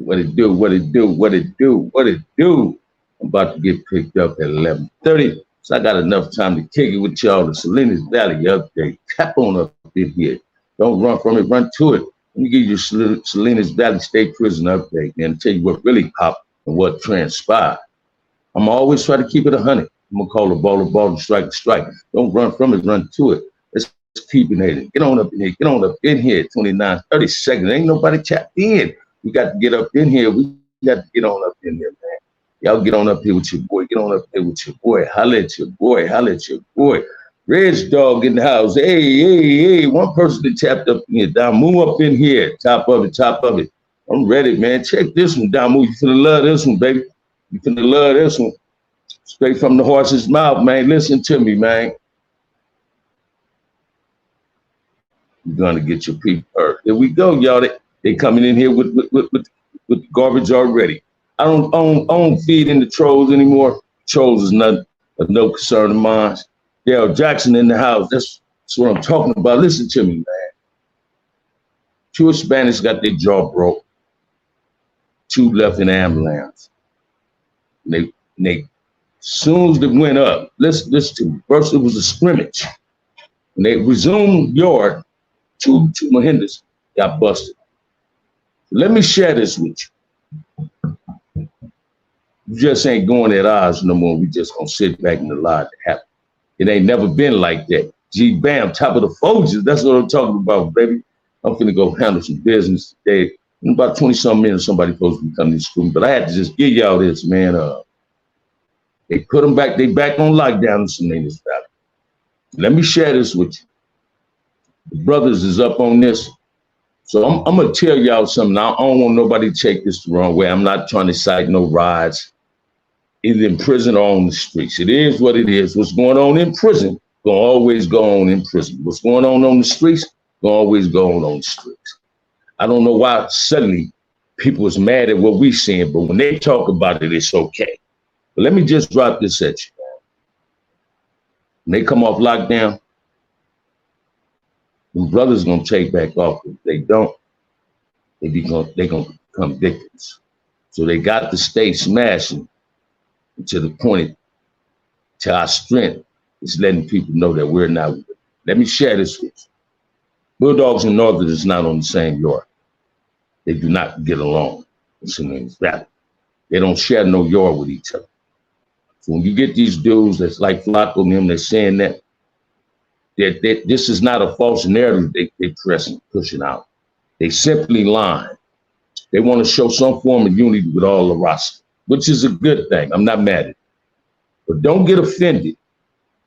What it do? What it do? What it do? What it do? I'm about to get picked up at 11:30, so I got enough time to kick it with y'all. The Salinas Valley update. Tap on up in here. Don't run from it. Run to it. Let me give you Salinas Valley State Prison update, man. Tell you what really popped and what transpired. I'm always try to keep it 100. I'm gonna call a ball, and strike a strike. Don't run from it. Run to it. Let's keep it in. Get on up in here. Get on up in here. 29, 30 seconds. Ain't nobody tapped in. We got to get up in here. We got to get on up in here, man. Y'all get on up here with your boy. Get on up here with your boy. Holla at your boy. Holla at your boy. Reg Dog in the house. Hey. One person that tapped up in here. Damu up in here. Top of it, top of it. I'm ready, man. Check this one, Damu. You finna love this one, baby. You finna love this one. Straight from the horse's mouth, man. Listen to me, man. You're gonna get your people hurt. Here we go, y'all. They coming in here with the garbage already. I don't feed in the trolls anymore. Trolls is not of no concern of mine. Daryl Jackson in the house. That's what I'm talking about. Listen to me, man. Two Hispanics got their jaw broke. Two left in ambulance. And they soon as they went up, listen to me. First it was a scrimmage. When they resumed yard, two Mahindas got busted. Let me share this with you. You just ain't going at odds no more. We just gonna sit back and allow it to happen. It ain't never been like that. G bam, top of the Folgers. That's what I'm talking about, baby. I'm finna go handle some business today. In about 20-some minutes, somebody supposed to be coming to school. But I had to just give y'all this, man. They put them back. They back on lockdown in Salinas Valley. Let me share this with you. The brothers is up on this. So I'm gonna tell y'all something. I don't want nobody to take this the wrong way. I'm not trying to cite no riots, either in prison or on the streets. It is what it is. What's going on in prison gonna always go on in prison. What's going on the streets gonna always go on the streets. I don't know why suddenly people is mad at what we seeing, but when they talk about it, it's okay. But let me just drop this at you. When they come off lockdown, the brothers gonna take back off. If they don't, they gonna become victims. So they got to stay smashing to the point to our strength is letting people know that we're not. Let me share this with you. Bulldogs and Northerners is not on the same yard. They do not get along. It's battle. They don't share no yard with each other. So when you get these dudes that's like Flacco and them, they're saying that this is not a false narrative they pushing out. They simply lying. They want to show some form of unity with all the roster, which is a good thing. I'm not mad at it. But don't get offended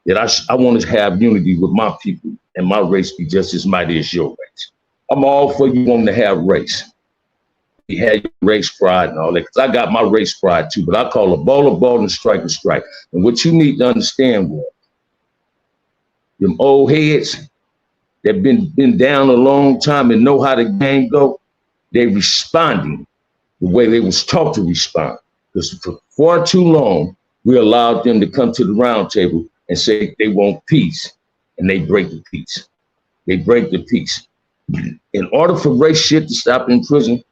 that I want to have unity with my people and my race be just as mighty as your race. I'm all for you wanting to have race. You had your race pride and all that, because I got my race pride too, but I call a ball and strike a strike. And what you need to understand was, them old heads that been down a long time and know how the game go, they responding the way they was taught to respond. Because for far too long, we allowed them to come to the round table and say they want peace, and they break the peace. They break the peace. In order for race shit to stop in prison,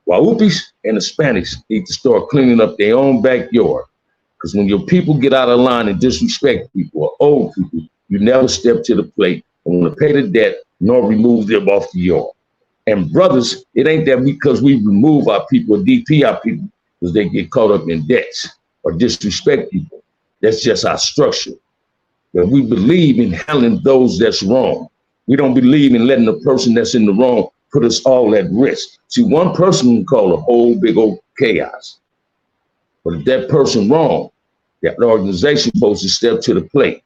Wahupis and Hispanics need to start cleaning up their own backyard. Because when your people get out of line and disrespect people or old people, you never step to the plate and want to pay the debt nor remove them off the yard. And brothers, it ain't that because we remove our people or DP our people because they get caught up in debts or disrespect people. That's just our structure. That we believe in handling those that's wrong. We don't believe in letting the person that's in the wrong put us all at risk. See, one person can call a whole big old chaos. But if that person wrong, that organization supposed to step to the plate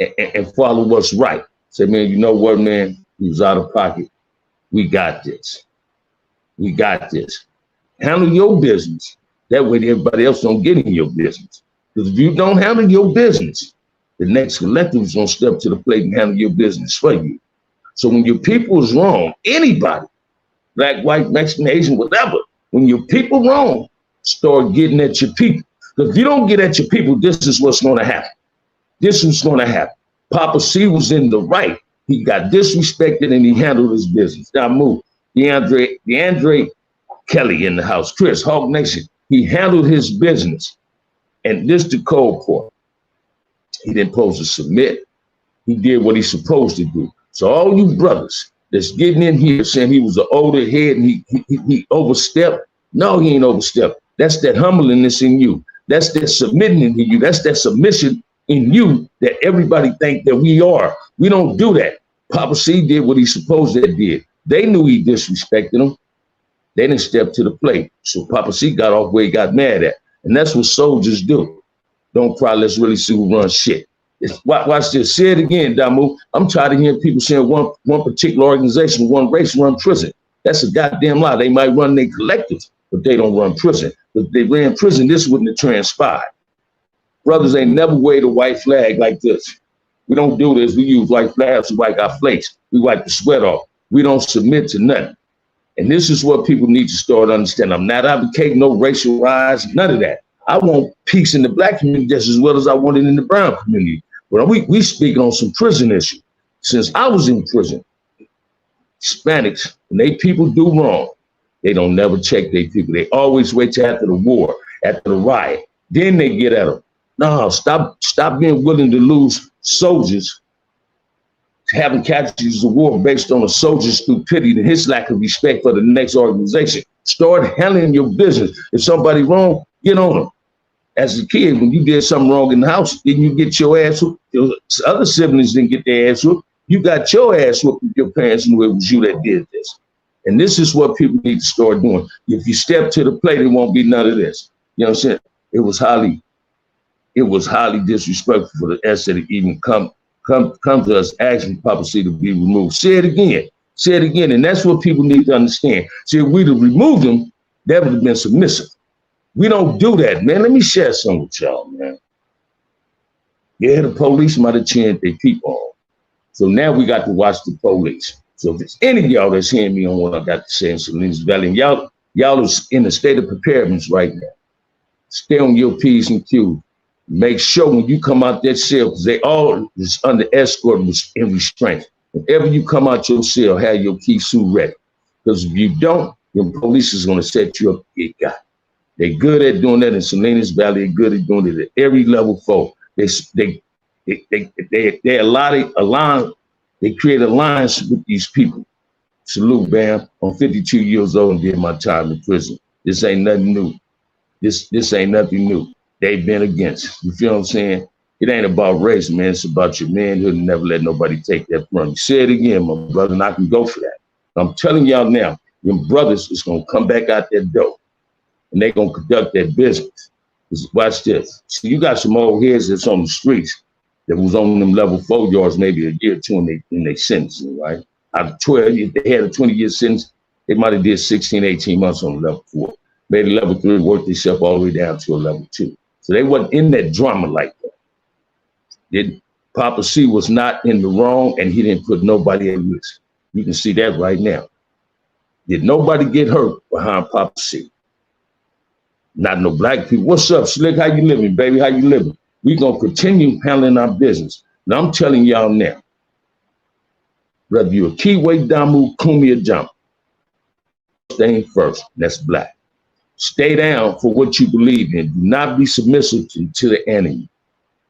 and follow what's right. Say, man, you know what, man? He was out of pocket. We got this. We got this. Handle your business. That way everybody else don't get in your business. Because if you don't handle your business, the next collective is going to step to the plate and handle your business for you. So when your people is wrong, anybody, black, white, Mexican, Asian, whatever, when your people wrong, start getting at your people. Because if you don't get at your people, this is what's going to happen. This is going to happen. Papa C was in the right. He got disrespected and he handled his business. Now move. DeAndre Kelly in the house. Chris, Hawk Nation. He handled his business. And this the cold part. He didn't supposed to submit. He did what he's supposed to do. So all you brothers that's getting in here saying he was an older head and he overstepped. No, he ain't overstepped. That's that humbleness in you. That's that submitting in you. That's that submission in you that everybody think that we are. We don't do that. Papa C did what he's supposed to did. They knew he disrespected them. They didn't step to the plate. So Papa C got off where he got mad at. And that's what soldiers do. Don't cry, let's really see who runs shit. Watch this. Say it again, Damu. I'm tired of hearing people saying one particular organization, one race run prison. That's a goddamn lie. They might run their collectives, but they don't run prison. If they ran prison, this wouldn't have transpired. Brothers ain't never waved a white flag like this. We don't do this. We use white flags to wipe our flakes. We wipe the sweat off. We don't submit to nothing. And this is what people need to start understanding. I'm not advocating no racial rise, none of that. I want peace in the black community just as well as I want it in the brown community. But we speaking on some prison issue. Since I was in prison, Hispanics, when they people do wrong, they don't never check their people. They always wait till after the war, after the riot. Then they get at them. No, stop being willing to lose soldiers, having casualties of war based on a soldier's stupidity and his lack of respect for the next organization. Start handling your business. If somebody wrong, get on them. As a kid, when you did something wrong in the house, didn't you get your ass whooped? Your other siblings didn't get their ass whooped. You got your ass whooped if your parents knew it was you that did this. And this is what people need to start doing. If you step to the plate, it won't be none of this. You know what I'm saying? It was highly disrespectful for the S to even come to us asking Papa C to be removed. Say it again. And that's what people need to understand. See, if we'd have removed him, that would have been submissive. We don't do that, man. Let me share something with y'all, man. Yeah, the police might have changed their people on. So now we got to watch the police. So if there's any of y'all that's hearing me on what I got to say in Salinas Valley, and y'all is in a state of preparedness right now. Stay on your P's and Q's. Make sure when you come out that cell, because they all is under escort and restraint. Whenever you come out your cell, have your key suit ready. Because if you don't, the police is going to set you up to get got. They're good at doing that in Salinas Valley. They're good at doing it at every level. They create alliance with these people. Salute, Bam. I'm 52 years old and did my time in prison. This ain't nothing new. This ain't nothing new. They've been against. You feel what I'm saying? It ain't about race, man. It's about your manhood and never let nobody take that from you. Say it again, my brother, and I can go for that. I'm telling y'all now, your brothers is going to come back out that door and they're going to conduct their business. Watch this. So you got some old heads that's on the streets that was on them level 4 yards maybe a year or two in their sentencing, right? Out of 12, if they had a 20-year sentence, they might have did 16, 18 months on level 4. Made a level 3, worked themselves all the way down to a level 2. So they wasn't in that drama like that. Papa C was not in the wrong and he didn't put nobody at risk. You can see that right now. Did nobody get hurt behind Papa C? Not no black people. What's up, Slick? How you living, baby? How you living? We gonna continue handling our business. And I'm telling y'all now, whether you're a Kiwi, Damu, Kumi, or Jump, stay first, that's black. Stay down for what you believe in. Do not be submissive to the enemy.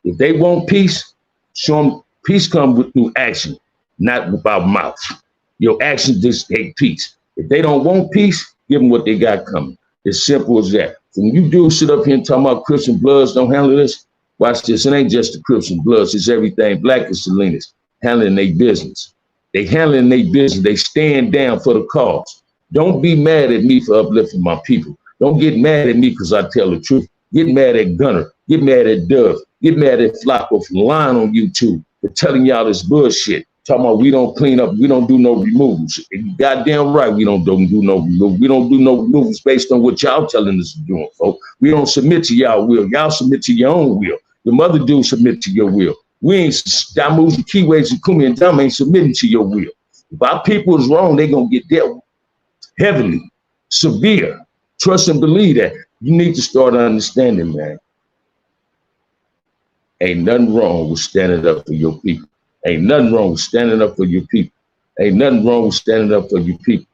If they want peace, show them peace comes through action, not without mouth. Your actions dictate peace. If they don't want peace, give them what they got coming. It's simple as that. When you do sit up here and talk about Crips and Bloods don't handle this, watch this. It ain't just the Crips and Bloods. It's everything black and Salinas handling their business. They handling their business. They stand down for the cause. Don't be mad at me for uplifting my people. Don't get mad at me because I tell the truth. Get mad at Gunner. Get mad at Dove. Get mad at Flacco from lying on YouTube for telling y'all this bullshit. Talking about we don't clean up, we don't do no removals. Goddamn right, we don't do no removals. We don't do no removals based on what y'all telling us to do, folks. We don't submit to y'all will. Y'all submit to your own will. The mother dudes submit to your will. We ain't Damus and Keyways and Kumi and Dama ain't submitting to your will. If our people is wrong, they gonna get dealt with heavily, severe. Trust and believe that. You need to start understanding, man. Ain't nothing wrong with standing up for your people. Ain't nothing wrong with standing up for your people. Ain't nothing wrong with standing up for your people.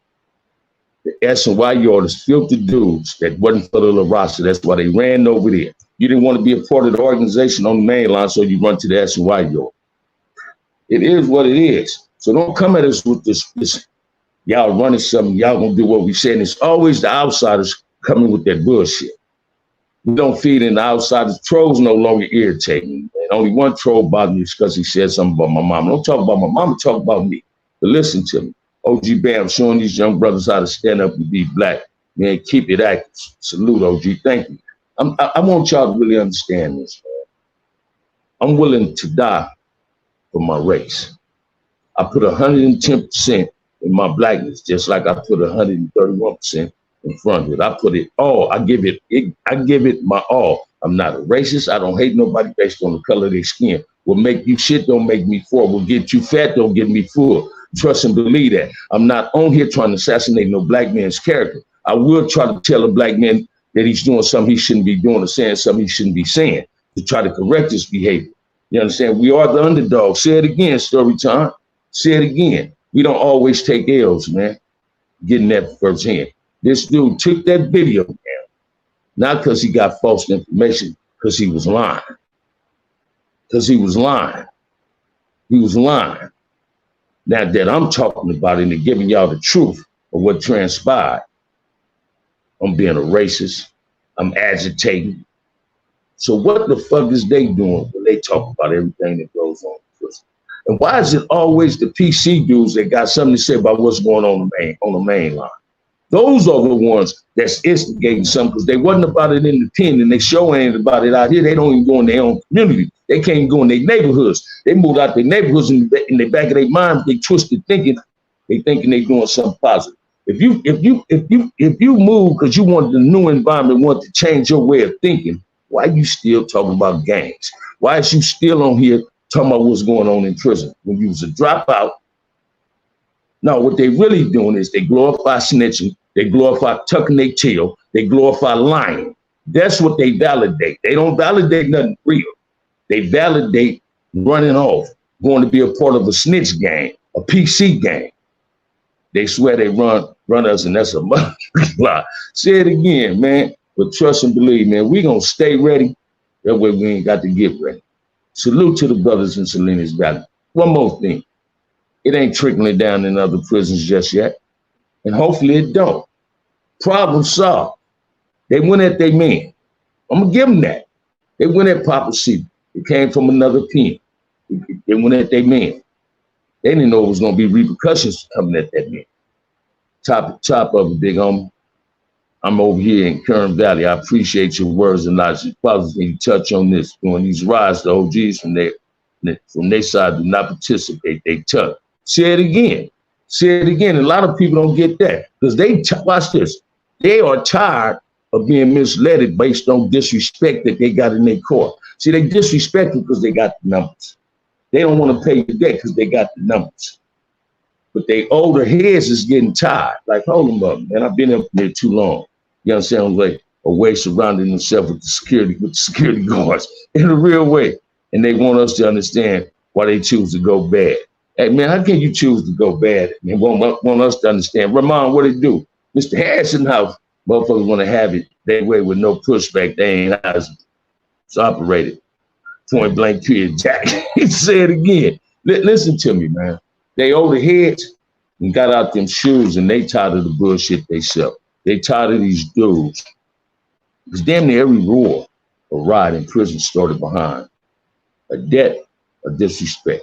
The S&Y yard is filled with dudes that wasn't for the little roster. That's why they ran over there. You didn't want to be a part of the organization on the main line, so you run to the S&Y yard. It is what it is. So don't come at us with this y'all running something, y'all gonna do what we said. And it's always the outsiders coming with that bullshit. We don't feed in the outsiders. Trolls no longer irritate me. And only one troll bothered me because he said something about my mom. Don't talk about my mama, talk about me. But listen to me. OG Bam showing these young brothers how to stand up and be black. Man, keep it active. Salute, OG. Thank you. I want y'all to really understand this, man. I'm willing to die for my race. I put 110% in my blackness, just like I put 131% in front of it. I put it all. I give it my all. I'm not a racist. I don't hate nobody based on the color of their skin. What make you shit don't make me full. What get you fat don't get me full. Trust and believe that. I'm not on here trying to assassinate no black man's character. I will try to tell a black man that he's doing something he shouldn't be doing or saying something he shouldn't be saying to try to correct his behavior. You understand? We are the underdog. Say it again, story time. Say it again. We don't always take L's, man. Getting that firsthand. This dude took that video down, not because he got false information, because he was lying. Because he was lying. He was lying. Now that I'm talking about it and giving y'all the truth of what transpired, I'm being a racist. I'm agitating. So what the fuck is they doing when they talk about everything that goes on? And why is it always the PC dudes that got something to say about what's going on the main line? Those are the ones that's instigating something because they wasn't about it in the pen and they show ain't about it out here. They don't even go in their own community. They can't even go in their neighborhoods. They moved out their neighborhoods in the back of their mind. They twisted thinking. They thinking they doing something positive. If you move because you wanted a new environment, want to change your way of thinking, why are you still talking about gangs? Why is you still on here talking about what's going on in prison when you was a dropout? No, what they really doing is they glorify snitching, they glorify tucking their tail, they glorify lying. That's what they validate. They don't validate nothing real. They validate running off, going to be a part of a snitch gang, a PC gang. They swear they run us, and that's a lie. Say it again, man. But trust and believe, man, we gonna stay ready. That way we ain't got to get ready. Salute to the brothers in Salinas Valley. One more thing. It ain't trickling down in other prisons just yet. And hopefully it don't. Problem solved. They went at their man. I'm gonna give them that. They went at Papa C. It came from another pen. They went at their man. They didn't know it was gonna be repercussions coming at that man. Top of it, big homie. I'm over here in Kern Valley. I appreciate your words and logic. Fathers need to touch on this. When these rides, the OGs from their side do not participate. They touch. Say it again. Say it again. A lot of people don't get that because watch this. They are tired of being misled based on disrespect that they got in their court. See, they disrespected because they got the numbers. They don't want to pay the debt because they got the numbers. But they older heads is getting tired. Like, hold them up, man. I've been up there too long. You understand? Like away surrounding themselves with the security guards in a real way. And they want us to understand why they choose to go bad. Hey man, how can you choose to go bad and want us to understand? Ramon, what it do? Mr. Harrison House, motherfuckers want to have it their way with no pushback. They ain't how it's operated. Point blank period, Jack. He said it again. Listen to me, man. They older heads and got out them shoes and they tired of the bullshit they sell. They tired of these dudes. Because damn near every roar or ride in prison started behind a debt, a disrespect.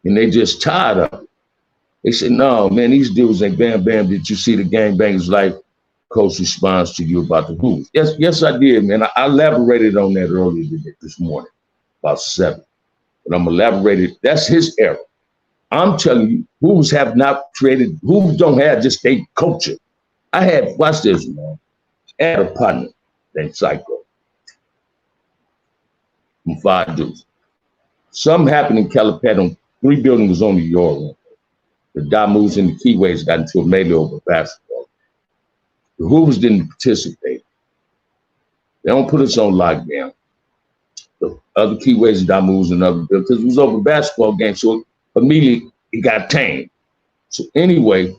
And they just tired of it. They said, no, man, these dudes ain't bam, bam. Did you see the gangbangers life? Coach responds to you about the rules. Yes, I did, man. I elaborated on that earlier this morning, about 7. But I'm elaborating. That's his era. I'm telling you, who's have not created, who don't have just a culture. I had, watch this, man. I had a partner named Psycho. From 5 dudes. Something happened in Calipatton. 3 buildings was on the yard room. The guy moves in the keyways, got into a melee over basketball. The Hoovers didn't participate. They don't put us on lockdown. The other keyways got moves in other buildings because it was over basketball game. So immediately it got tamed. So anyway,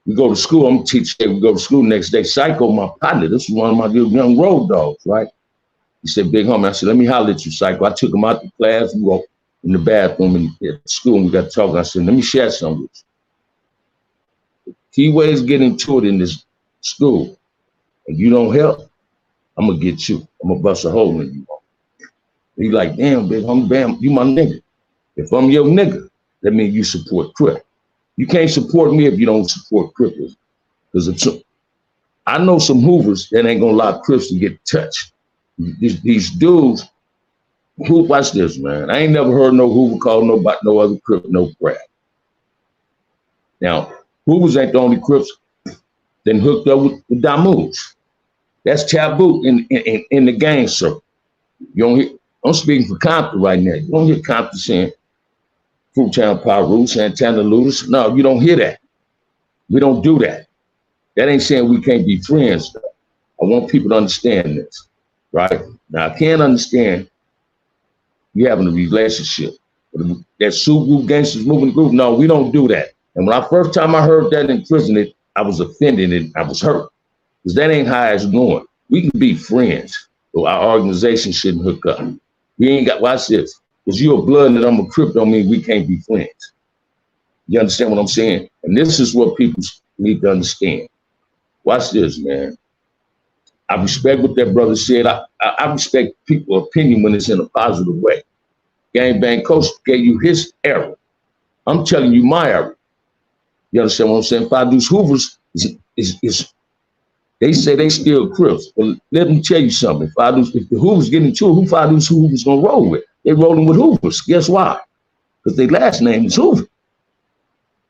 We go to school. I'm a teacher. We go to school the next day. Psycho, my partner. This was one of my young road dogs, right? He said, big homie. I said, let me holler at you, Psycho. I took him out to class. We walked in the bathroom at school and we got talking. I said, let me share something with you. Key ways get into it in this school. If you don't help, I'm going to get you. I'm going to bust a hole in you. He like, damn, big homie, bam, you my nigga. If I'm your nigga, that means you support Crip. You can't support me if you don't support Crippers. Because I know some Hoovers that ain't gonna allow Crips to get touched. These dudes, watch this, man. I ain't never heard no Hoover call nobody, no other Crip, no crap. Now, Hoovers ain't the only Crips that hooked up with Damoos. That's taboo in the gang circle. You don't hear, I'm speaking for Compton right now. You don't hear Compton saying Fruitown Paru, Santana Ludus. No, you don't hear that. We don't do that. That ain't saying we can't be friends, though. I want people to understand this, right? Now, I can't understand you having a relationship. That Sioux group gangsters moving the group. No, we don't do that. And when first time I heard that in prison, I was offended and I was hurt. Because that ain't how it's going. We can be friends, but our organization shouldn't hook up. We ain't got, watch this. Because you're a blood and I'm a Crip don't mean we can't be friends. You understand what I'm saying? And this is what people need to understand. Watch this, man. I respect what that brother said. I respect people's opinion when it's in a positive way. Gangbang Coach gave you his era. I'm telling you my era. You understand what I'm saying? Fadu's Hoovers is they say they still Crips. But let me tell you something. If the Hoovers get into it, who Fadu's Hoovers gonna roll with? They rolling with Hoovers. Guess why? Because their last name is Hoover.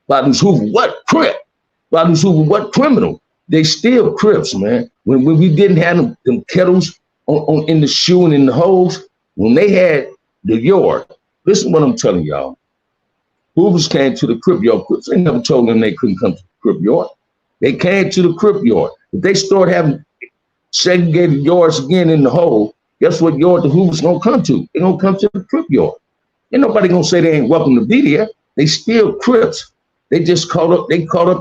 Fadu's Hoover, what Crip? Fadu's Hoover, what criminal? They still Crips, man. When we didn't have them kettles on in the shoe and in the holes, when they had the yard, listen to what I'm telling y'all. Hoovers came to the Crip yard. Crips ain't never told them they couldn't come to the Crip yard. They came to the Crip yard. If they start having segregated yards again in the hole, guess what yard the Hoovers gonna come to? They gonna come to the Crip yard. Ain't nobody gonna say they ain't welcome to be there. They still Crips. They just caught up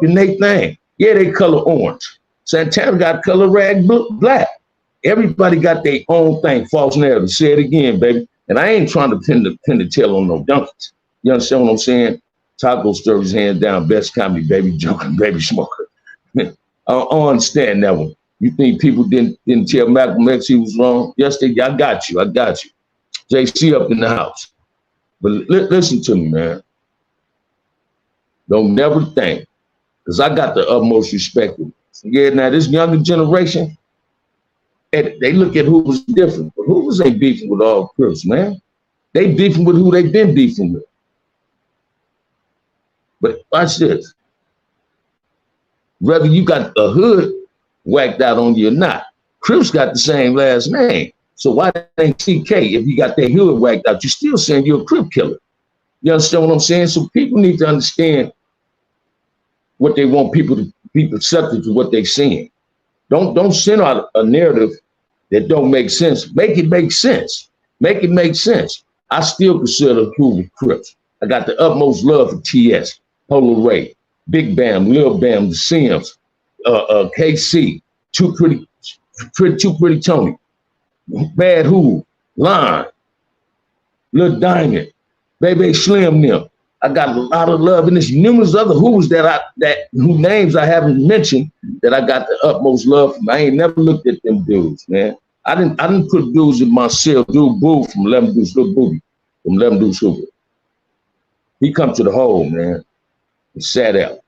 in their thing. Yeah, they color orange. Santana got color rag black. Everybody got their own thing. False narrative. Say it again, baby. And I ain't trying to pin the tail on no donkeys. You understand what I'm saying? Taco stirs his hand down. Best comedy, baby. Joking, baby smoker. I understand that one. You think people didn't tell Malcolm X he was wrong? Yes, I got you. JC up in the house. But listen to me, man. Don't never think, because I got the utmost respect. Yeah, now this younger generation, they look at Hoovers different. But Hoovers ain't beefing with all Crips, man. They beefing with who they been beefing with. But watch this. Whether you got a hood whacked out on you or not, Crips got the same last name. So why ain't TK? If you got that hood whacked out, you still saying you're a Crip killer. You understand what I'm saying? So people need to understand what they want people to be receptive to what they're saying. Don't send out a narrative that don't make sense. Make it make sense. Make it make sense. I still consider Hoover Crips. I got the utmost love for TS, Polo Ray, Big Bam, Lil Bam, the Sims, KC, Too Pretty Tony, Bad Hoover, Line, Lil Diamond, Baby Slim them. I got a lot of love, and there's numerous other Hoovers whose names I haven't mentioned that I got the utmost love from. I ain't never looked at them dudes, man. I didn't put dudes in my cell. Dude Boo from Lemon Deuce, Lil Boogie from Lemon Deuce Hoover. He come to the hole, man, and sat out.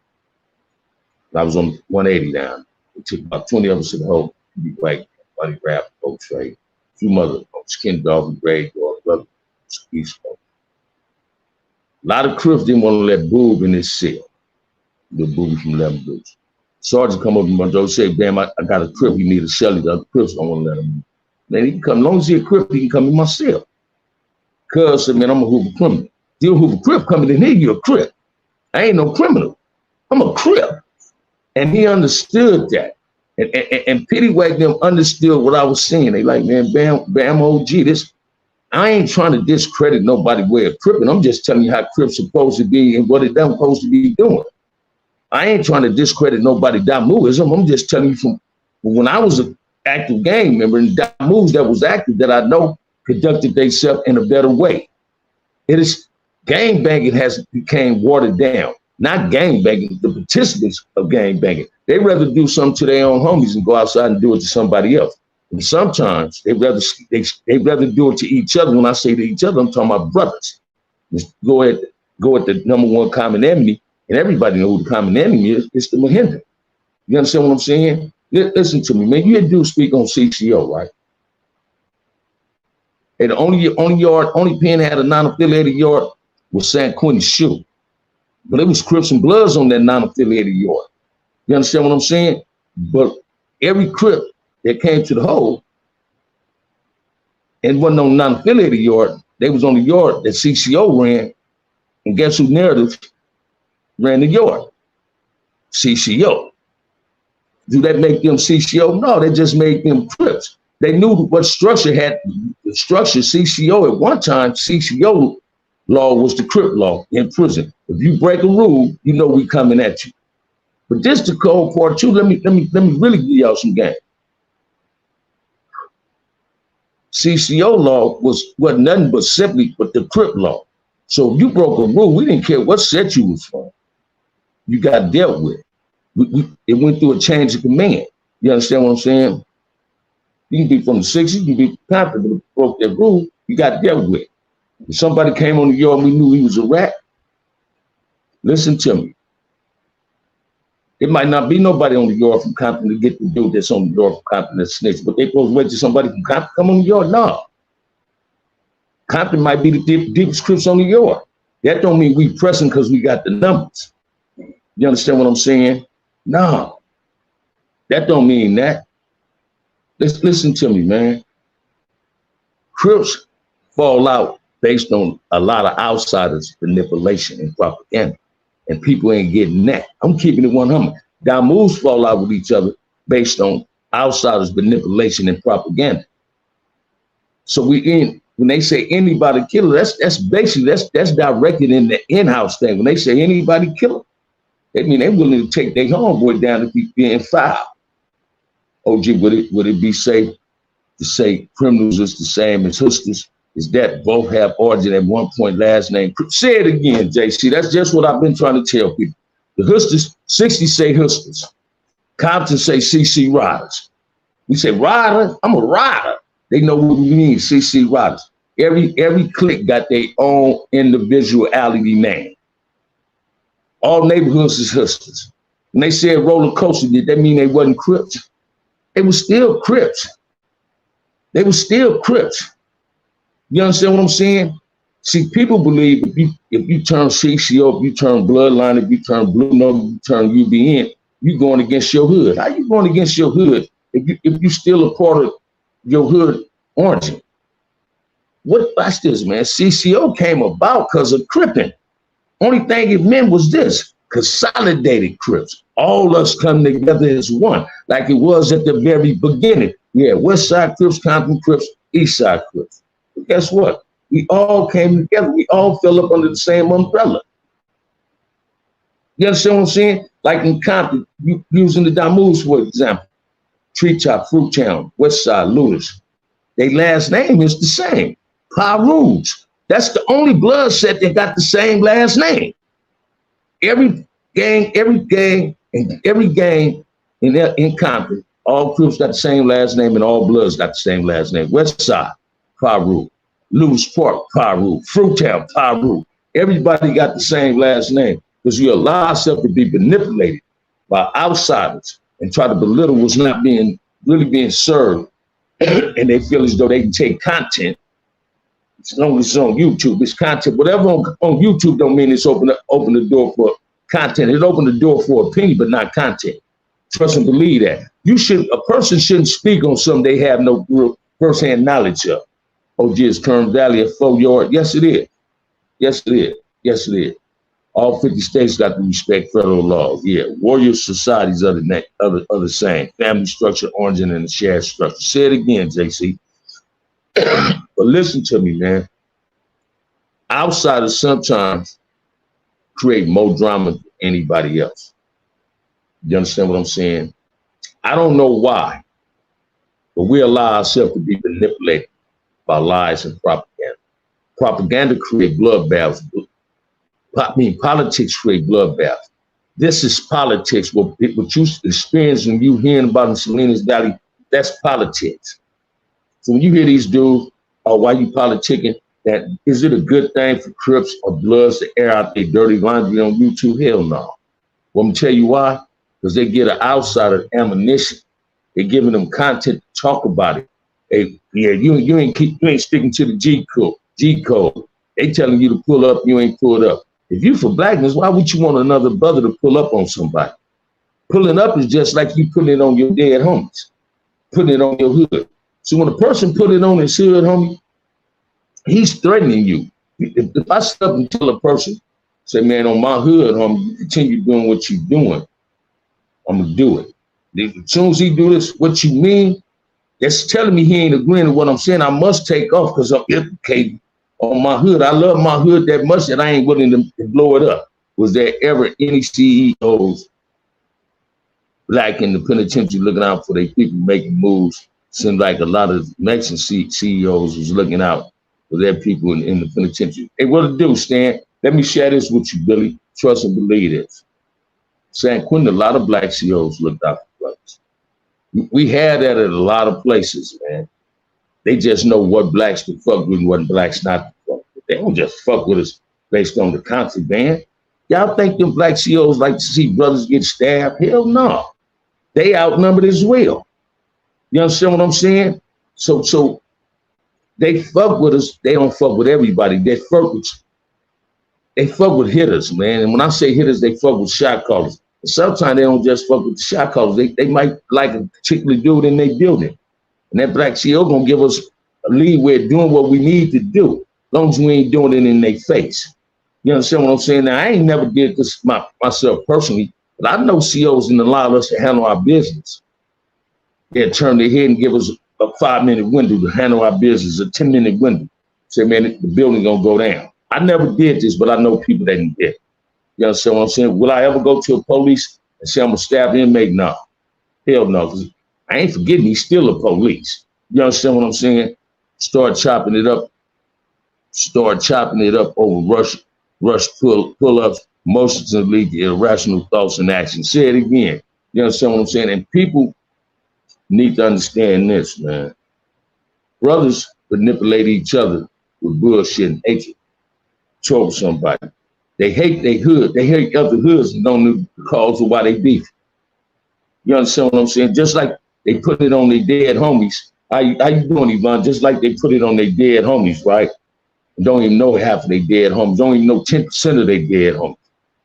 I was on 180 down. It took about 20 of us to the hole. Be white, buddy rap, folks, trade. A few mother folks, Ken Dog, Greg, brother, East Coast. A lot of Crips didn't want to let Boob in his cell. The Boob from Lemon Deuce. Sergeant come up to my door, say, "Bam, I got a Crip. He need a cell. The other Crips don't want to let him in." Man, he can come. As long as he's a Crip, he can come in my cell. Cuz said, "Man, I'm a Hoover criminal. You're a Hoover Crip coming in here, you're a Crip. I ain't no criminal. I'm a Crip." And he understood that. And Pittywag them understood what I was saying. They like, man, Bam OG, this. I ain't trying to discredit nobody's way of cripping. I'm just telling you how Crips supposed to be and what it done supposed to be doing. I ain't trying to discredit nobody Damuism. I'm just telling you from when I was an active gang member and Damus that was active that I know conducted themselves in a better way. It is gang banging has became watered down. Not gang banging, the participants of gang banging. They rather do something to their own homies and go outside and do it to somebody else. And sometimes they rather do it to each other. When I say to each other, I'm talking about brothers. Just go at the number one common enemy, and everybody know who the common enemy is. It's the Mahinda. You understand what I'm saying? Listen to me, man. You had to speak on CCO, right? And the only pen had a non-affiliated yard was San Quentin's shoe. But it was Crips and Bloods on that non-affiliated yard. You understand what I'm saying? But every Crip that came to the hole and wasn't on non-affiliated yard, they was on the yard that CCO ran. And guess who narrative ran the yard? CCO. Do that make them CCO? No, that just made them Crips. They knew what structure had the structure. CCO at one time, CCO law was the Crip law in prison. If you break a rule, you know we coming at you. But this the cold part too. Let me really give y'all some game. CCO law wasn't nothing but simply the Crip law. So if you broke a rule, we didn't care what set you was from. You got dealt with. It went through a change of command. You understand what I'm saying? You can be from the 60s, you can be confident, but if you broke that rule, you got dealt with. If somebody came on the yard and we knew he was a rat, listen to me. It might not be nobody on the yard from Compton to get the dude that's on the yard from Compton that's snitch, but they supposed to wait till somebody from Compton come on the yard? No. Compton might be the deepest Crips on the yard. That don't mean we pressing because we got the numbers. You understand what I'm saying? No. That don't mean that. Listen to me, man. Crips fall out based on a lot of outsiders' manipulation and propaganda. And people ain't getting that. I'm keeping it 100. Damus fall out with each other based on outsiders' manipulation and propaganda. So when they say anybody killer, that's basically that's directed in the in-house thing. When they say anybody killer, they mean they're willing to take their homeboy down if he's being foul. OG, would it be safe to say criminals is the same as hustlers? Is that both have origin at one point, last name? Say it again, JC. That's just what I've been trying to tell people. The hustlers, 60 say hustlers. Compton say CC riders. We say rider, I'm a rider. They know what we mean, CC riders. Every clique got their own individuality name. All neighborhoods is hustlers. When they said roller coaster, did that mean they wasn't Crips? They were still Crips. They were still Crips. You understand what I'm saying? See, people believe if you turn CCO, if you turn Bloodline, if you turn Blue Note, if you turn UBN, you're going against your hood. How you going against your hood if you still a part of your hood origin? Watch this, man. CCO came about because of Cripping. Only thing it meant was this: consolidated Crips. All us come together as one, like it was at the very beginning. Yeah, West Side Crips, Compton Crips, East Side Crips. But guess what? We all came together. We all fell up under the same umbrella. You understand what I'm saying? Like in Compton, using the Damus, for example, Treetop, Fruit Town, West Side, Looters. Their last name is the same. Parouge. That's the only blood set that got the same last name. Every gang in Compton, all Crips got the same last name and all Bloods got the same last name. West Side, Parouge. Lewis Park, Parouge. Fruittown, Parouge. Everybody got the same last name because you allow yourself to be manipulated by outsiders and try to belittle what's not really being served. And they feel as though they can take content. As long as it's on YouTube, it's content. Whatever on YouTube don't mean it's open the door for content. It opened the door for opinion, but not content. Trust and believe that. A person shouldn't speak on something they have no real firsthand knowledge of. OG is Kern Valley at 4 yard. Yes, it is. Yes, it is. Yes, it is. All 50 states got to respect federal laws. Yeah, warrior societies are the same. Family structure, origin, and the shared structure. Say it again, JC. But listen to me, man. Outsiders sometimes create more drama than anybody else. You understand what I'm saying? I don't know why, but we allow ourselves to be manipulated by lies and propaganda. Propaganda creates bloodbaths. Politics create bloodbaths. This is politics. What you experience when you hearing about in Salinas Valley, that's politics. So when you hear these dudes, oh, why you politicking? That is it a good thing for Crips or Bloods to air out their dirty laundry on YouTube? Hell no. Well, I'm gonna tell you why. Because they get an outsider ammunition. They're giving them content to talk about it. Hey, yeah, you ain't sticking to the G code. They telling you to pull up, you ain't pulled up. If you for blackness, why would you want another brother to pull up on somebody? Pulling up is just like you putting it on your dead homies, putting it on your hood. So when a person put it on his hood, homie, he's threatening you. If I stop and tell a person, say, man, on my hood, homie, you continue doing what you're doing, I'm gonna do it. As soon as he do this, what you mean? That's telling me he ain't agreeing with what I'm saying. I must take off because I'm implicated on my hood. I love my hood that much that I ain't willing to blow it up. Was there ever any CEOs black in the penitentiary looking out for their people making moves? Seems like a lot of Mexican CEOs was looking out for their people in the penitentiary. Hey, what to do, Stan? Let me share this with you, Billy. Trust and believe this. San Quentin, a lot of black CEOs looked out for blacks. We had that at a lot of places, man. They just know what blacks to fuck with and what blacks not to fuck with. They don't just fuck with us based on the contraband. Y'all think them black CEOs like to see brothers get stabbed? Hell no. They outnumbered as well. You understand what I'm saying? So they fuck with us. They don't fuck with everybody. They fuck with hitters, man. And when I say hitters, they fuck with shot callers. And sometimes they don't just fuck with the shot callers. They might like a particular dude in their building. And that black CEO gonna give us a leeway doing what we need to do, as long as we ain't doing it in their face. You understand what I'm saying? Now, I ain't never did this myself personally, but I know CEOs and allow us to handle our business. They'll turn their head and give us a 5-minute window to handle our business, a 10-minute window. Say, man, the building gonna go down. I never did this, but I know people that did. You understand what I'm saying? Will I ever go to a police and say I'm gonna stab an inmate? No. Hell no. I ain't forgetting he's still a police. You understand what I'm saying? Start chopping it up over rush pull-ups, motions that lead to irrational thoughts and actions. Say it again. You understand what I'm saying? And people need to understand this, man. Brothers manipulate each other with bullshit and hatred. Trouble somebody. They hate their hood. They hate other hoods and don't know the cause of why they beef. You understand what I'm saying? Just like they put it on their dead homies. How you doing, Yvonne? Just like they put it on their dead homies, right? And don't even know half of their dead homies. Don't even know 10% of their dead homies.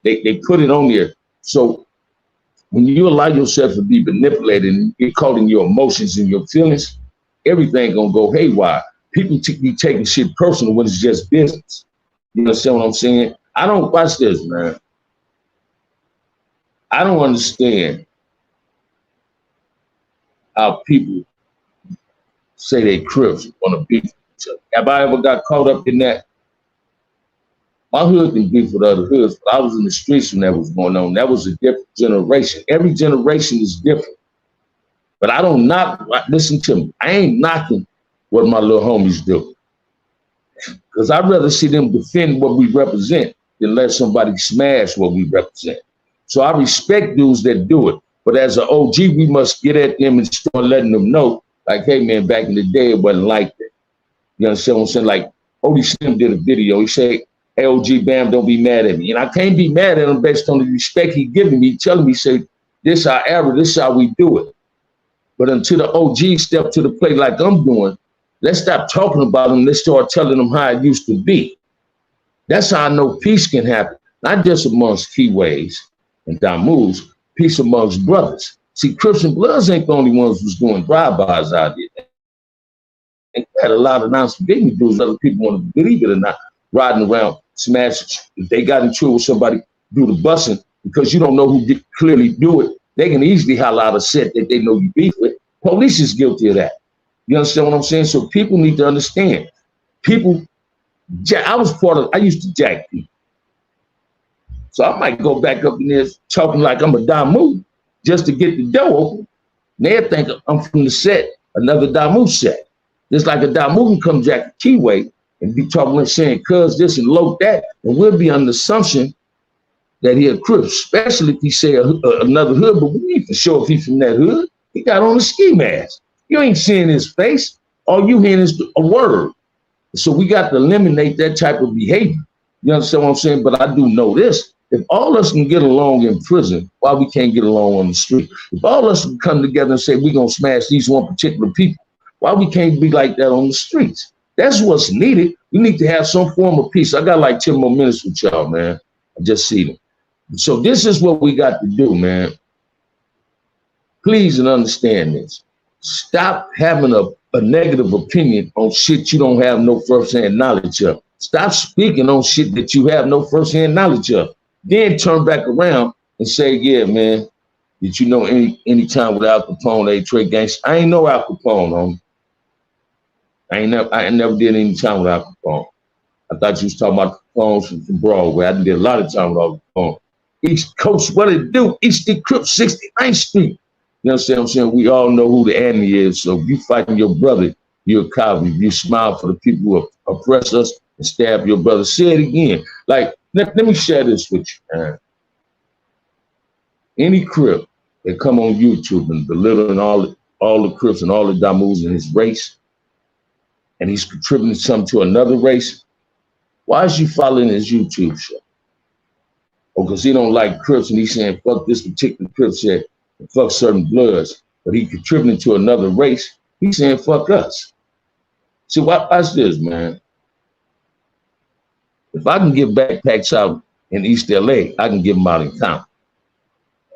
They put it on there. So when you allow yourself to be manipulated and get caught in your emotions and your feelings, everything gonna go haywire. People be taking shit personal when it's just business. You understand what I'm saying? I don't watch this, man. I don't understand how people say they Crips want to beef with each other. Have I ever got caught up in that? My hood can beef with other hoods, but I was in the streets when that was going on. That was a different generation. Every generation is different. But I don't knock, listen to me, I ain't knocking what my little homies do. Because I'd rather see them defend what we represent than let somebody smash what we represent. So I respect dudes that do it. But as an OG, we must get at them and start letting them know, like, hey, man, back in the day, it wasn't like that. You understand what I'm saying? Like, Odie Slim did a video. He said, hey, OG Bam, don't be mad at me. And I can't be mad at him based on the respect he giving me, telling me, say, this our era, this how we do it. But until the OG step to the plate like I'm doing, let's stop talking about them. Let's start telling them how it used to be. That's how I know peace can happen. Not just amongst Keyways and Damus, peace amongst brothers. See, Crips and Bloods ain't the only ones who's doing drive-bys out there. They had a lot of non-forgiving dudes, other people want to believe it or not, riding around, smash. If they got into it with somebody, do the busing, because you don't know who did clearly do it, they can easily holler out a set that they know you beef with. Police is guilty of that. You understand what I'm saying? So people need to understand. People, I used to jack people. So I might go back up in there talking like I'm a Damu. just to get the door open. They think I'm from the set, another Damu set. Just like a Damu can come Jack Keyway and be talking and saying, cuz this and low that, and we'll be on the assumption that he a Crip, especially if he say another hood, but we need to show if he from that hood. He got on a ski mask. You ain't seeing his face. All you hearing is a word. So we got to eliminate that type of behavior. You understand what I'm saying? But I do know this. If all of us can get along in prison, why we can't get along on the street? If all of us can come together and say we're going to smash these one particular people, why we can't be like that on the streets? That's what's needed. We need to have some form of peace. I got like 10 more minutes with y'all, man. I just see them. So this is what we got to do, man. Please and understand this. Stop having a negative opinion on shit you don't have no firsthand knowledge of. Stop speaking on shit that you have no firsthand knowledge of. Then turn back around and say, yeah, man, did you know any time with Al Capone, they trade gangsters? I ain't know Al Capone, homie. I ain't never did any time with Al Capone. I thought you was talking about Capone's from Broadway. I did a lot of time with Al Capone. East Coast, what it do? East the Crip, 69th Street. You know what I'm saying? We all know who the enemy is. So if you fighting your brother, you're a coward. If you smile for the people who oppress us and stab your brother, say it again. Like, let me share this with you, man. Any Crip that come on YouTube and belittling all the Crips and all the Damus in his race, and he's contributing something to another race, why is you following his YouTube show? Or because he don't like Crips and he's saying, fuck this particular Crip set, and fuck certain Bloods, but he contributing to another race, he's saying, fuck us. See, watch this, man. If I can give backpacks out in East LA, I can give them out in Compton.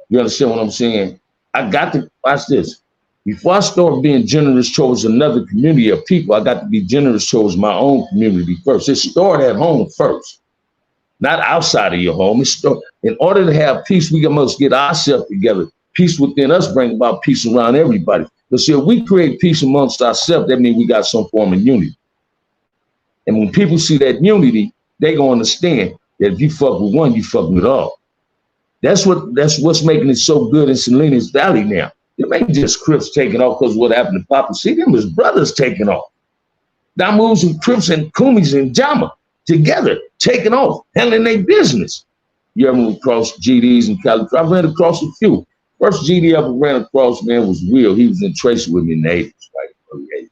You understand what I'm saying? I got to, watch this. Before I start being generous towards another community of people, I got to be generous towards my own community first. It started at home first, not outside of your home. In order to have peace, we must get ourselves together. Peace within us bring about peace around everybody. But see, if we create peace amongst ourselves, that means we got some form of unity. And when people see that unity, they gonna understand that if you fuck with one, you fuck with all. That's what's making it so good in Salinas Valley now. It ain't just Crips taking off because what happened to Papa. See, them was brothers taking off. Damus and Crips and Kumis and Jama together taking off, handling their business. You ever run across GDs in California? I ran across a few. First GD I ever ran across, man, was Will. He was in Tracy with me in the 80s, right? Early 80s.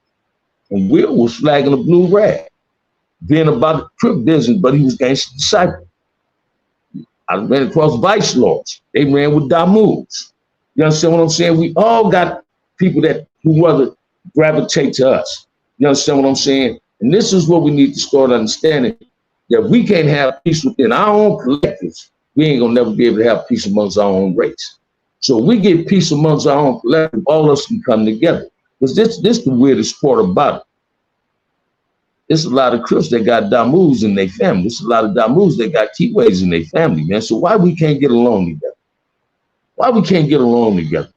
And Will was flagging a blue rag, being about the Crip business, but he was gangster disciple. I ran across Vice Lords. They ran with Damus. You understand what I'm saying? We all got people that who rather gravitate to us. You understand what I'm saying? And this is what we need to start understanding, that we can't have peace within our own collectives. We ain't gonna never be able to have peace amongst our own race. So we get peace amongst our own collective, all of us can come together. Because this the weirdest part about it. There's a lot of Crips that got Damus in their family. There's a lot of Damus that got Keyways in their family, man. So why we can't get along together? Why we can't get along together?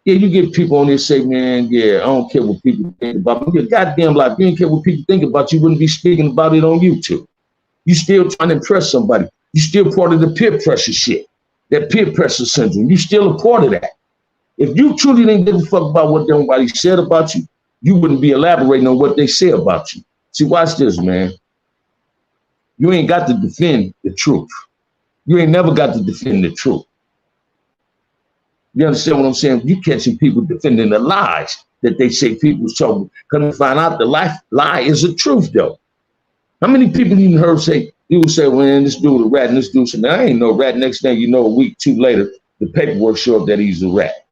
Yeah, you get people on there say, man, yeah, I don't care what people think about me. Goddamn, like, you didn't care what people think about you, wouldn't be speaking about it on YouTube. You still trying to impress somebody. You still part of the peer pressure shit, that peer pressure syndrome. You still a part of that. If you truly didn't give a fuck about what somebody said about you, you wouldn't be elaborating on what they say about you. See, watch this, man. You ain't got to defend the truth. You ain't never got to defend the truth. You understand what I'm saying? You catching people defending the lies that they say people's told. Come to find out the lie is the truth, though. How many people you heard say, you would say, well, man, this dude a rat and this dude said, man, I ain't no rat. Next thing you know, a week, two later, the paperwork show up that he's a rat.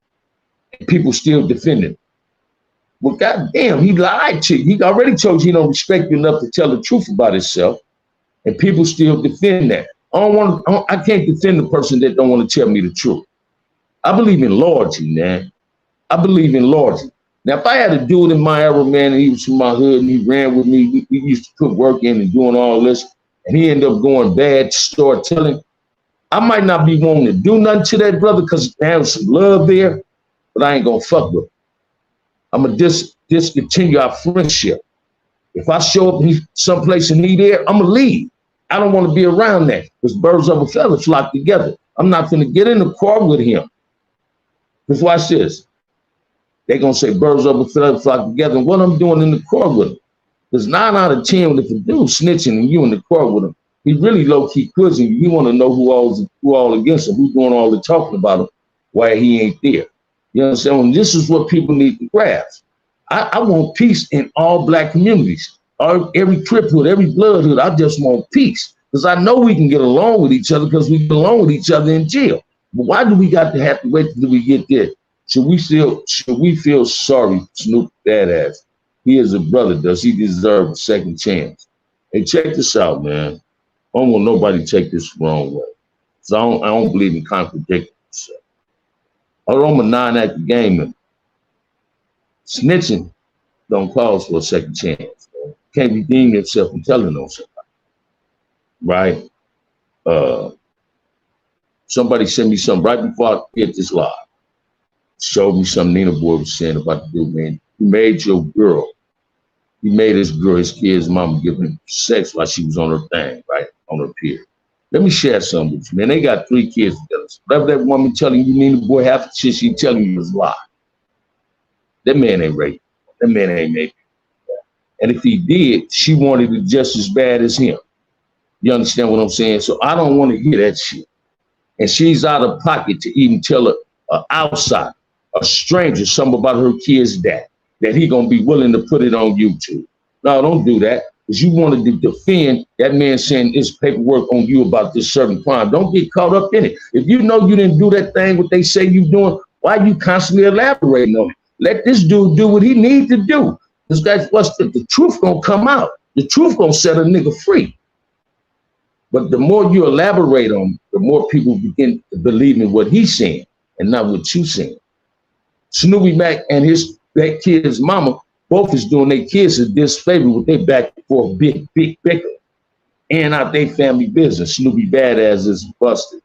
And people still defend him. Well, goddamn, he lied to you. He already told you he don't respect you enough to tell the truth about himself. And people still defend that. I can't defend the person that don't want to tell me the truth. I believe in loyalty, man. I believe in loyalty. Now, if I had a dude in my era, man, and he was from my hood and he ran with me, we used to put work in and doing all this, and he ended up going bad to start telling, I might not be wanting to do nothing to that brother because there was some love there, but I ain't gonna fuck with him. I'm gonna discontinue our friendship. If I show up someplace and he there, I'm gonna leave. I don't want to be around that because birds of a feather flock together. I'm not gonna get in the car with him Because watch this. They're going to say birds of a feather flock together. And what I'm doing in the court with them. Because 9 out of 10, if a dude snitching and you in the court with him, he really low-key quizzing you. You want to know who all against him, who's doing all the talking about him, why he ain't there. You understand? And this is what people need to grasp. I want peace in all black communities. Every Criphood, every Bloodhood, I just want peace. Because I know we can get along with each other because we get along with each other in jail. But why do we got to have to wait till we get there? Should we feel sorry, Snoop badass? He is a brother. Does he deserve a second chance? Hey, check this out, man. I don't want nobody to take this the wrong way. So I don't believe in contradicting myself. I'm a 9-actor game member. Snitching don't cause for a second chance. Man. Can't redeem yourself from telling on somebody. Right? Somebody sent me something right before I hit this live. Showed me something Nina Boy was saying about the dude, man. You made your girl. He made his girl, his kid's mama, give him sex while she was on her thing, right? On her period. Let me share something with you, man. They got 3 kids together. So whatever that woman telling you, Nina Boy, half the shit she telling you is a lie. That man ain't raped. That man ain't made it. And if he did, she wanted it just as bad as him. You understand what I'm saying? So I don't want to hear that shit. And she's out of pocket to even tell an outsider, a stranger, something about her kid's dad, that he gonna be willing to put it on YouTube. No, don't do that. Because you wanted to defend that man saying this paperwork on you about this certain crime. Don't get caught up in it. If you know you didn't do that thing, what they say you doing, why are you constantly elaborating on it? Let this dude do what he needs to do. Because that's what's the truth gonna come out. The truth gonna set a nigga free. But the more you elaborate on it, the more people begin to believe in what he's saying and not what you saying. Snoopy Mac and that kid's mama both is doing their kids a disfavor with their back and forth big bicker and out their family business. Snoopy badass is busted.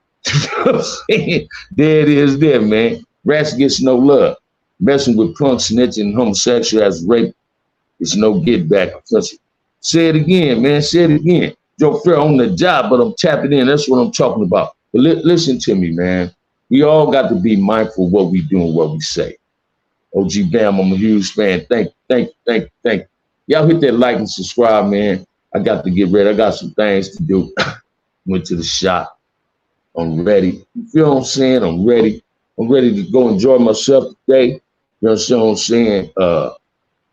There it is there, man. Rats gets no love. Messing with punk, snitching, homosexual as rape, it's no get back. Say it again, man. Say it again. Joe Fair on the job, but I'm tapping in. That's what I'm talking about. But listen to me, man. We all got to be mindful of what we do and what we say. OG Bam, I'm a huge fan. Thank you. Y'all hit that like and subscribe, man. I got to get ready. I got some things to do. Went to the shop. I'm ready. You feel what I'm saying? I'm ready. I'm ready to go enjoy myself today. You know what I'm saying?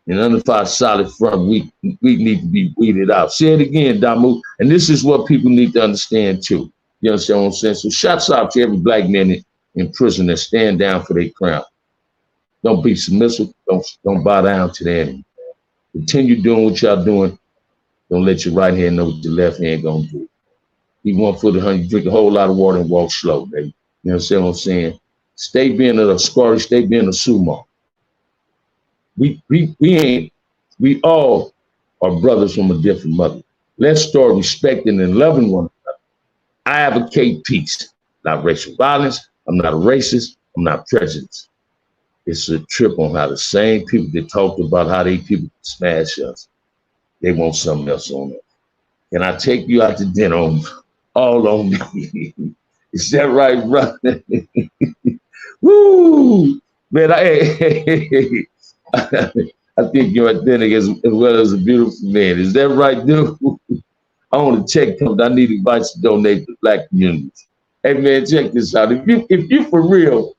And under 5 solid front, we need to be weeded out. Say it again, Damu. And this is what people need to understand too. You understand what I'm saying? So shouts out to every black man in prison that stand down for their crown. Don't be submissive. Don't bow down to the enemy. Continue doing what y'all doing. Don't let your right hand know what your left hand gonna do. Eat 1 foot of honey, drink a whole lot of water and walk slow, baby. You understand what I'm saying? Stay being a Scottish, stay being a sumo. We all are brothers from a different mother. Let's start respecting and loving one another. I advocate peace, not racial violence. I'm not a racist. I'm not prejudiced. It's a trip on how the same people that talked about how they people smash us, they want something else on us. Can I take you out to dinner all on me? Is that right, brother? Woo! Man, I think you're authentic as well as a beautiful man. Is that right, dude? I want to check them. I need advice to donate to black communities. Hey, man, check this out. If you for real,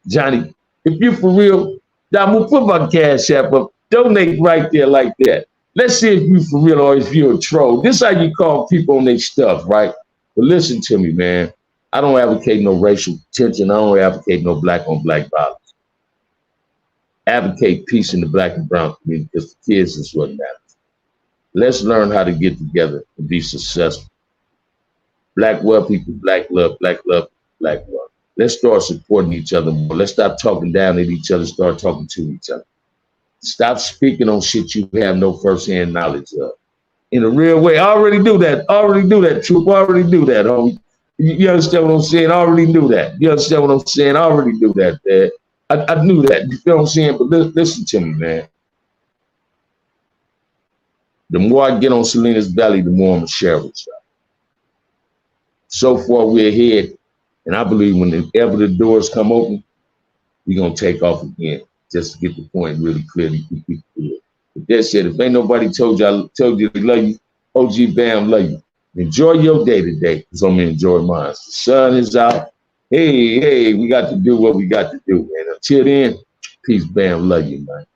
Johnny, if you for real, I'm going to put my cash app up. Donate right there like that. Let's see if you for real or if you're a troll. This is how you call people on their stuff, right? But listen to me, man. I don't advocate no racial tension. I don't advocate no black on black violence. Advocate peace in the black and brown community because the kids is what matters. Let's learn how to get together and be successful. Black well people, black love, black love, black love. Let's start supporting each other more. Let's stop talking down at each other, start talking to each other. Stop speaking on shit you have no firsthand knowledge of. In a real way, I already do that. Troop. I already do that, homie. You understand what I'm saying? I already knew that. You understand what I'm saying? I already knew that, man. I knew that. You feel what I'm saying? But listen to me, man. The more I get on Salinas Valley, the more I'm going to share with you. So far, we're ahead. And I believe whenever the doors come open, we're gonna take off again just to get the point really clearly. But that said, if ain't nobody told you they love you, OG Bam love you. Enjoy your day today, because I'm gonna enjoy mine. The sun is out. Hey, we got to do what we got to do, man. Until then, peace, Bam, love you, man.